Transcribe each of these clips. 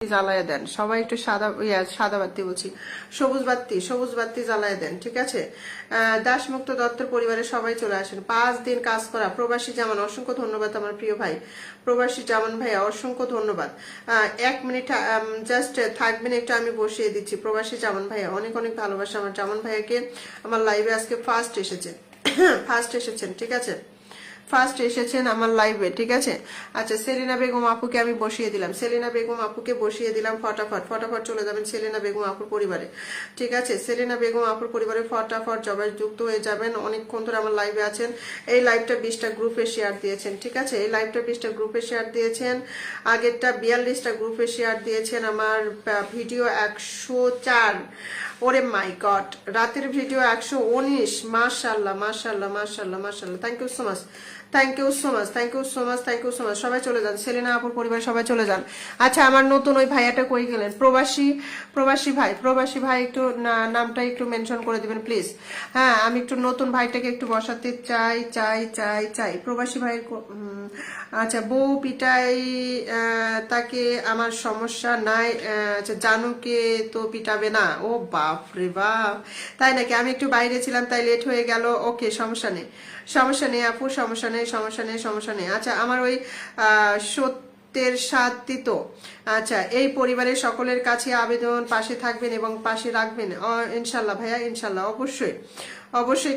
জ্বালায় দেন সবাই একটু সাদা বাতি বলছি, সবুজ বাতি জ্বালায় দেন, ঠিক আছে। দাসমুক্ত দত্তর পরিবারের সবাই চলে আসেন। 5 দিন কাজ করা প্রবাসী জামান, অসংখ্য ধন্যবাদ আমার প্রিয় ভাই প্রবাসী জামান ভাইয়া, অসংখ্য ধন্যবাদ। 1 মিনিট জাস্ট থাকবেন একটু, আমি বসিয়ে দিচ্ছি। প্রবাসী জামান ভাইয়া অনেক অনেক ভালোবাসা আমার জামান ভাইয়াকে। আমার লাইভে আজকে ফার্স্ট এসেছেন, ঠিক আছে, ফার্স্ট এসেছেন আমার লাইভে, ঠিক আছে। আচ্ছা, সেলিনা বেগম আপুকে আমি বসিয়ে দিলাম, সেলিনা বেগম আপুকে বসিয়ে দিলাম। ফটাফট চলে যাবেন সেলিনা বেগম আপুর পরিবারে, ঠিক আছে। সেলিনা বেগম আপুর পরিবারে ফটাফট সবাই যুক্ত হয়ে যাবেন। অনেকক্ষণ ধরে আমার লাইভে আছেন। এই লাইভটা 20টা গ্রুপে শেয়ার দিয়েছেন, ঠিক আছে। এই লাইভটা 20টা গ্রুপে শেয়ার দিয়েছেন। আগেরটা 42টা গ্রুপে শেয়ার দিয়েছেন। আমার ভিডিও 104, ওরে মাই গড, রাতের ভিডিও 119। মাশাআল্লাহ। Thank you so much. সবাই চলে যান, সেলিনা আপুর পরিবার সবাই চলে যান। আচ্ছা, আমার নতুন ওই ভাইয়াটা কই গেলেন? প্রবাসী ভাই একটু নামটা একটু মেনশন করে দিবেন প্লিজ। হ্যাঁ, আমি একটু নতুন ভাইটাকে একটু বসাতে চাই। প্রবাসী ভাইয়ের আচ্ছা, বউ পিটাই তাকে, আমার সমস্যা নাই। আচ্ছা, জানুকে তো পিটাবে না। ও বাপ রে বাপ, তাই নাকি? আমি একটু বাইরে ছিলাম তাই লেট হয়ে গেল। ওকে, সমস্যা নেই আপু, সমস্যা নেই। আচ্ছা, আমার ওই সত্যের সাথী তো, আচ্ছা, এই পরিবারের সকলের কাছে আবেদন, পাশে থাকবেন এবং পাশে রাখবেন ইনশাল্লাহ ভাইয়া, ইনশাল্লাহ, অবশ্যই।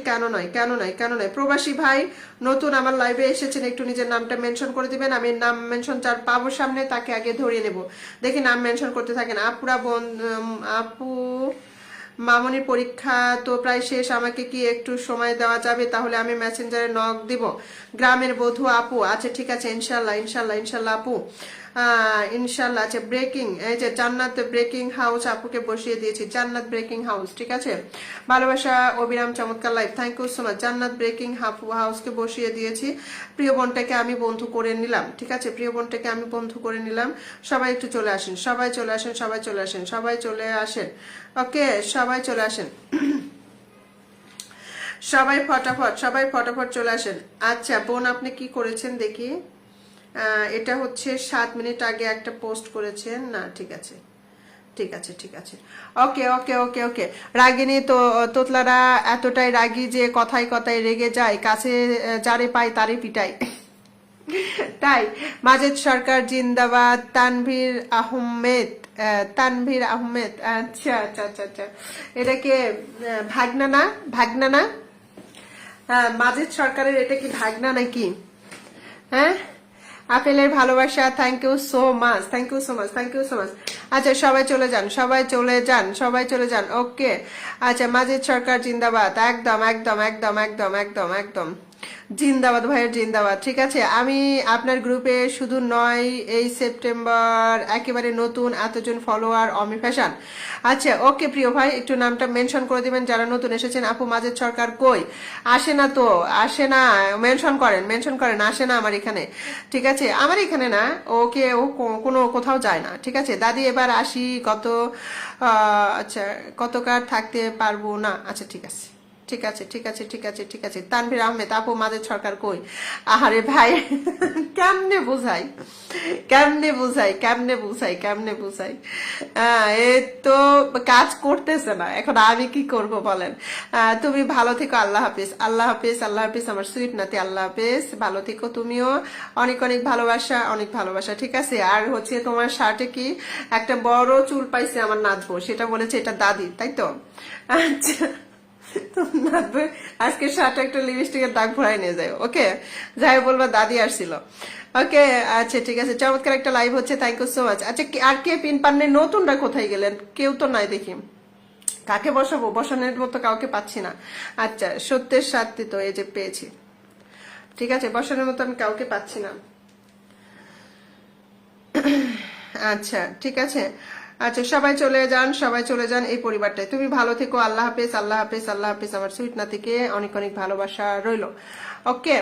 কেন নয়। প্রবাসী ভাই নতুন আমার লাইভে এসেছেন, একটু নিজের নামটা মেনশন করে দিবেন। আমি নাম মেনশন যার পাবো সামনে তাকে আগে ধরিয়ে নেব। দেখি নাম মেনশন করতে থাকেন। আপু মামনির পরীক্ষা তো প্রায় শেষ, আমাকে কি একটু সময় দেওয়া যাবে? তাহলে আমি মেসেঞ্জারে নক দিব। গ্রামের বধূ আপু, আচ্ছা ঠিক আছে, ইনশাল্লাহ আপু, ইনশাল্লাহ। আচ্ছা, ব্রেকিং, এই যে জান্নাত ব্রেকিং হাউস আপুকে বসিয়ে দিয়েছি, জান্নাত ব্রেকিং হাউস, ঠিক আছে। ভালোবাসা অবিরাম, চমৎকার life, thank you so much. Jannat breaking হাউসকে বসিয়ে দিয়েছি। প্রিয় বোনটাকে আমি বন্ধু করে নিলাম, ঠিক আছে, সবাই একটু চলে আসেন, সবাই চলে আসেন। ওকে, সবাই চলে আসেন, সবাই ফটাফট চলে আসেন। আচ্ছা বোন, আপনি কি করেছেন দেখি? এটা হচ্ছে 7 মিনিট আগে একটা পোস্ট করেছেন না, ঠিক আছে। ওকে। রাগিনী তো তোতলারা এতটাই রাগী যে কথায় রেগে যায়, কাছে যারে পায় তারে পিটাই। তাই মাজেদ সরকার জিন্দাবাদ। তানভীর আহমেদ, আচ্ছা। এটাকে ভাগনা না? মাজেদ সরকারের এটা কি ভাগনা নাকি? হ্যাঁ, আপেলের ভালোবাসা, থ্যাংক ইউ সো মাচ। আচ্ছা, সবাই চলে যান। ওকে, আচ্ছা, মাজেদ সরকার জিন্দাবাদ, একদম জিন্দাবাদ ভাইয়ের জিন্দাবাদ, ঠিক আছে। আমি আপনার গ্রুপে শুধু নয়, এই সেপ্টেম্বর একেবারে নতুন, এতজন ফলোয়ার, অমি ফ্যাশন। আচ্ছা, ওকে প্রিয় ভাই, একটু নামটা মেনশন করে দিবেন যারা নতুন এসেছেন। আপু মাজেদ সরকার কই? আসে না, মেনশন করেন, আসে না আমার এখানে, ঠিক আছে। আমার এখানে না, ওকে, ও কোনো কোথাও যায় না, ঠিক আছে। দাদি এবার আসি, আচ্ছা, কতকার থাকতে পারবো না। আচ্ছা, ঠিক আছে। তানভীর আহমেদ, আপু মাজেদ সরকার কই? আহারে ভাই, কেমনে বুঝাই? এ তো কাজ করতেছে না, এখন আমি কি করব বলেন? তুমি ভালো থেকো, আল্লাহ হাফিজ। আমার সুইট নাতি, আল্লাহ হাফিজ, ভালো থেকো তুমিও। অনেক ভালোবাসা, ঠিক আছে। আর হচ্ছে তোমার শার্টে কি একটা বড় চুল পাইছে, আমার নাচবো, সেটা বলেছে এটা দাদি, তাই তো? আচ্ছা, আজকে শার্টে একটা লিপস্টিকের দাগ ভরাই নিয়ে যায়, ওকে, যাই বলবা দাদি আসছিল। ওকে, আচ্ছা ঠিক আছে, চমৎকার একটা লাইভ হচ্ছে, থ্যাংক ইউ সো মাচ। আচ্ছা, আর কে পিন পাননি? নতুনরা কোথায় গেলেন? কেউ তো নাই দেখি। কাকে বসানোর মতো কাউকে পাচ্ছি না। আচ্ছা, সত্যের সাথী তো, এই যে পেয়েছি, ঠিক আছে, বসানোর মতো আমি কাউকে পাচ্ছি না। আচ্ছা, ঠিক আছে। আচ্ছা, সবাই চলে যান এই পরিবারটায়। তুমি ভালো থেকো, আল্লাহ হাফেজ। আমার সুইট নাতিকে অনেক ভালোবাসা রইল, ওকে।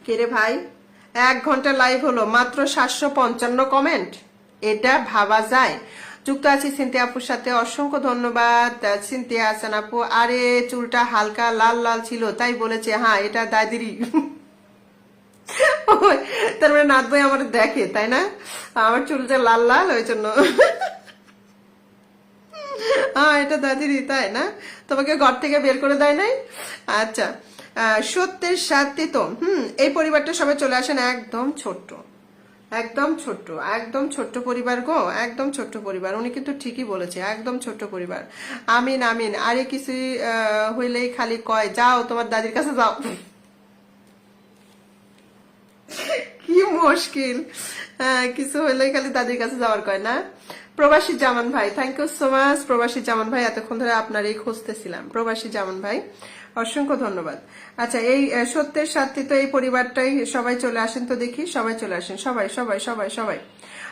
কে রে ভাই, 1 ঘন্টা লাইভ হলো, মাত্র 755 কমেন্ট, এটা ভাবা যায়? যুক্ত আছি সিনথিয়া আপুর সাথে, অসংখ্য ধন্যবাদ সিনথিয়া হাসান আপু। আরে চুলটা হালকা লাল ছিল তাই বলেছে, হ্যাঁ এটা দাদিরই। ভাই, তার মানে নাথ ভাই আমার দেখে, তাই না? আমার চুলটা লাল লাল ওই জন্য। হ্যাঁ, এটা দাদিরই, তাই না? তোমাকে ঘর থেকে বের করে দেয় নাই? আচ্ছা, সত্যের সাথে তো এই পরিবারটা সবাই চলে আসেন, একদম ছোট্ট, একদম ছোট্ট, একদম ছোট্ট পরিবার গো, একদম ছোট্ট পরিবার। উনি কিন্তু ঠিকই বলেছে, একদম ছোট্ট পরিবার। আমিন আমিন। আরে কিছু হইলেই খালি কয় যাও তোমার দাদির কাছে যাও। কি মুশকিল। কিছু হইলেই খালি দাদির কাছে যাওয়ার কয় না। প্রবাসী জামান ভাই, থ্যাংক ইউ সো মাচ। প্রবাসী জামান ভাই, এতক্ষণ ধরে আপনারই খুঁজতেছিলাম। প্রবাসী জামান ভাই, অসংখ্য ধন্যবাদ। আচ্ছা, এই সত্যের সাথে তো এই পরিবারটাই সবাই চলে আসেন তো দেখি, সবাই চলে আসেন, সবাই সবাই সবাই সবাই।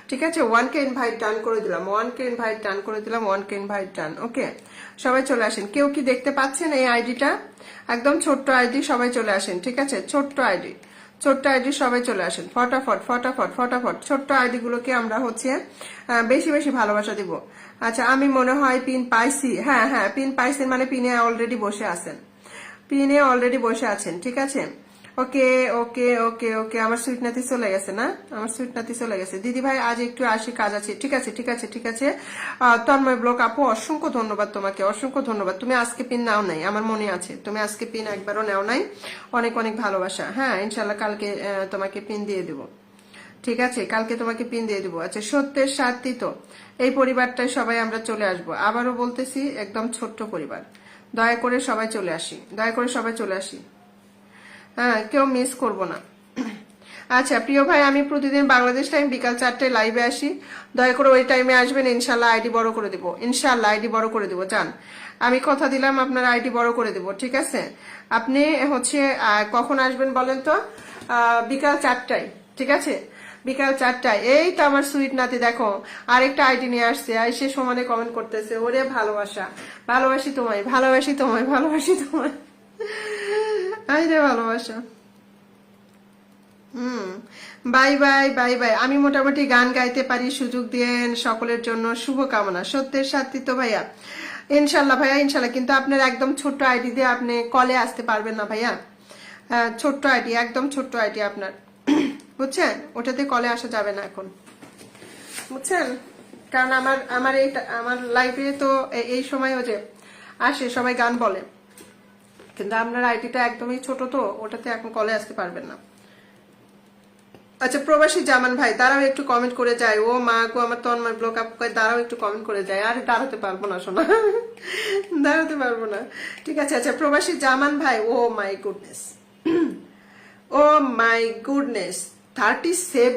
ঠিক আছে, 1K ইনভাইট ডান করে দিলাম, 1K ইনভাইট ডান করে দিলাম, 1K ইনভাইট ডান। ওকে, সবাই চলে আসেন। কেউ কি দেখতে পাচ্ছেন এই আইডিটা? একদম ছোট্ট আইডি, সবাই চলে আসেন। ঠিক আছে, ছোট্ট আইডি, ছোট্ট আইডি, সবাই চলে আসেন ফটাফট ফটাফট ফটাফট। ছোট্ট আইডি গুলোকে আমরা হচ্ছে বেশি বেশি ভালোবাসা দিব। আচ্ছা, আমি মনে হয় পিন পাইছি। হ্যাঁ হ্যাঁ, পিন পাইছেন মানে পিনে অলরেডি বসে আছেন, পিনে অলরেডি বসে আছেন। ঠিক আছে, ওকে ওকে ওকে ওকে। আমার সুইট নাতি চলে গেছে না? আমার সুইট নাতি চলে গেছে। দিদি ভাই আজ একটু আসি, কাজ আছে। ঠিক আছে ঠিক আছে ঠিক আছে। তন্ময় ব্লক আপু, অসংখ্য ধন্যবাদ তোমাকে, অসংখ্য ধন্যবাদ। তুমি আজকে পিন নাও নাই, আমার মনে আছে তুমি আজকে পিন একবারও নেও নাই। অনেক অনেক ভালোবাসা। হ্যাঁ, ইনশাল্লাহ কালকে তোমাকে পিন দিয়ে দেবো। ঠিক আছে, কালকে তোমাকে পিন দিয়ে দেবো। আচ্ছা, সত্যের সাথী তো এই পরিবারটায় সবাই আমরা চলে আসবো। আবারও বলতেছি, একদম ছোট্ট পরিবার। দয়া করে সবাই চলে আসি, দয়া করে সবাই চলে আসি। হ্যাঁ, কেউ মিস করব না। আচ্ছা প্রিয় ভাই, আমি প্রতিদিন বাংলাদেশ টাইম বিকাল 4টায় লাইভে আসি। দয়া করে ওই টাইমে আসবেন, ইনশাল্লাহ আইডি বড় করে দিব, ইনশাল্লাহ আইডি বড় করে দিব। জান, আমি কথা দিলাম আপনার আইডি বড় করে দিব। ঠিক আছে, আপনি হচ্ছে কখন আসবেন বলেন তো? বিকাল 4টায়। ঠিক আছে, বিকাল 4টায়। এই তো আমার সুইট নাতি দেখো আরেকটা আইডি নিয়ে আসছে, সে সমানে কমেন্ট করতেছে, ওরে ভালোবাসা, ভালোবাসি তোমায়, ভালোবাসি তোমায়, ভালোবাসি তোমায়। আই রে ভালোবাসা। Bye bye bye bye. আমি মোটামুটি গান গাইতে পারি, সুযোগ দিয়েন সকলের জন্য, শুভকামনা। সত্যের সাথী তো ভাইয়া, ইনশাল্লাহ ভাইয়া ইনশাল্লাহ। কিন্তু আপনার একদম ছোট্ট আইডি দিয়ে আপনি কলে আসতে পারবেন না ভাইয়া। ছোট্ট আইডি, একদম ছোট্ট আইডি আপনার, বুঝছেন? ওটাতে কলে আসা যাবে না এখন, বুঝছেন? কারণ আমার আমার এই আমার লাইফে তো এই সময়ও যে আসে সবাই গান বলে, কিন্তু আপনার আইডিটা একদমই ছোট, তো ওটাতে এখন কলে আসতে পারবেন না। আচ্ছা, প্রবাসী জামান ভাই দাঁড়াও একটু কমেন্ট করে যায়। ও মা গো, আমার তন্ময় ব্লক আপ করে, দাঁড়াও একটু কমেন্ট করে যায়। আরে দাঁড়াতে পারবো না শোনা, দাঁড়াতে পারবো না। ঠিক আছে, আচ্ছা প্রবাসী জামান ভাই, ও my goodness, O my goodness, 37